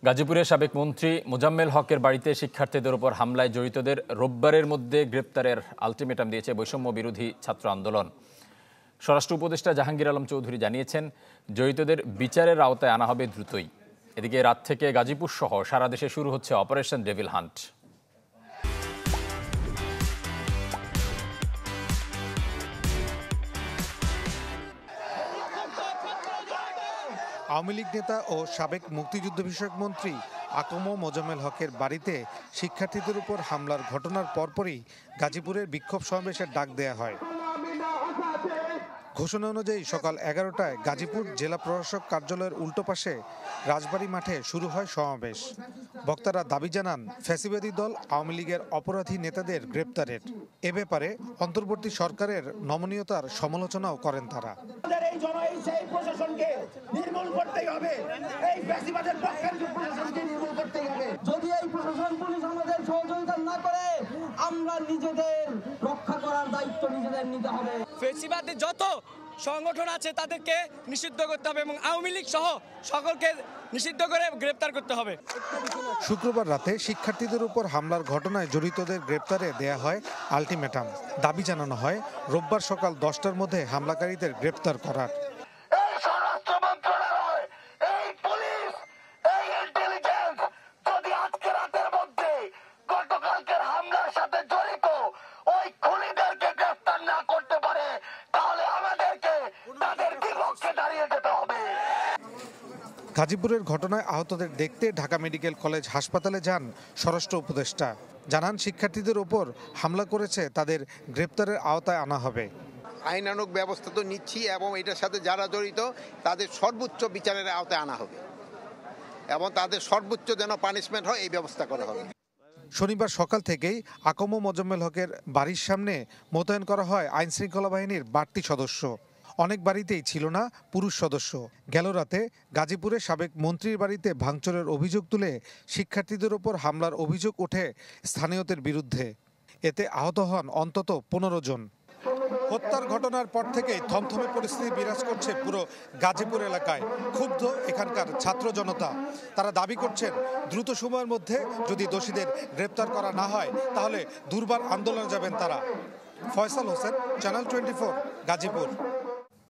গাজীপুরের সাবেক মন্ত্রী মোজাম্মেল হকের বাড়িতে শিক্ষার্থীদের উপর হামলায় জড়িতদের রোববারের মধ্যে গ্রেপ্তারের আলটিমেটাম দিয়েছে বৈষম্য বিরোধী ছাত্র আন্দোলন। স্বরাষ্ট্র উপদেষ্টা জাহাঙ্গীর আলম চৌধুরী জানিয়েছেন, জড়িতদের বিচারের আওতায় আনা হবে দ্রুতই। এদিকে রাত থেকে গাজীপুর সহ সারা দেশে শুরু হচ্ছে operation devil hunt. Awami League নেতা ও সাবেক মুক্তিযুদ্ধ বিষয়ক মন্ত্রী আকম মোজাম্মেল হকের বাড়িতে শিক্ষার্থীদের উপর হামলার ঘটনার পরপরই গাজীপুরের বিক্ষোভ সমাবেশের ডাক দেয়া হয়। ঘোষণা অনুযায়ী সকাল 11টায় গাজীপুর জেলা প্রশাসক কার্যালয়ের উল্টো পাশে রাজবাড়ী মাঠে শুরু হয় সমাবেশ। বক্তারা দাবি জানান ফ্যাসিবাদী দল আওয়ামী লীগের অপরাধী নেতাদের গ্রেপ্তারের। এ ব্যাপারে অন্তর্বর্তী সরকারের নমনীয়তার সমালোচনাও করেন তারা। যদি এই প্রশাসন পুলিশ আমাদের সহযোগিতা না করে, আমরা নিজেদের রক্ষা করার দায়িত্ব নিজেদের নিতে হবে। ফ্যাসিবাদী যত সংগঠন আছে তাদেরকে নিষিদ্ধ করতে হবে এবং আওয়ামী লীগ সহ সকলকে নিষিদ্ধ করে গ্রেপ্তার করতে হবে। শুক্রবার রাতে শিক্ষার্থীদের উপর হামলার ঘটনায় জড়িতদের গ্রেপ্তারে দেয়া হয় আলটিমেটাম। দাবি জানানো হয় রোববার সকাল 10টার মধ্যে হামলাকারীদের গ্রেপ্তার করার। গাজীপুরের ঘটনায় আহতদের দেখতে ঢাকা মেডিকেল কলেজ হাসপাতালে যান স্বরাষ্ট্র উপদেষ্টা। জানান শিক্ষার্থীদের ওপর হামলা করেছে তাদের গ্রেপ্তারের আওতায় আনা হবে। আইনানুগ ব্যবস্থা তো নিচ্ছি এবং এটার সাথে যারা জড়িত তাদের সর্বোচ্চ বিচারের আওতায় আনা হবে এবং তাদের সর্বোচ্চ যেন পানিশমেন্ট হয় এই ব্যবস্থা করা হবে। শনিবার সকাল থেকেই আকম মোজাম্মেল হকের বাড়ির সামনে মোতায়েন করা হয় আইনশৃঙ্খলা বাহিনীর বাড়তি সদস্য। অনেক বাড়িতেই ছিল না পুরুষ সদস্য। গেল রাতে গাজীপুরে সাবেক মন্ত্রীর বাড়িতে ভাঙচুরের অভিযোগ তুলে শিক্ষার্থীদের ওপর হামলার অভিযোগ ওঠে স্থানীয়দের বিরুদ্ধে। এতে আহত হন অন্তত 15 জন। হত্যার ঘটনার পর থেকেই থমথমে পরিস্থিতি বিরাজ করছে পুরো গাজীপুর এলাকায়। ক্ষুব্ধ এখানকার ছাত্র জনতা। তারা দাবি করছেন দ্রুত সময়ের মধ্যে যদি দোষীদের গ্রেপ্তার করা না হয় তাহলে দুর্বার আন্দোলনে যাবেন তারা। ফয়সাল হোসেন, চ্যানেল 24, গাজীপুর।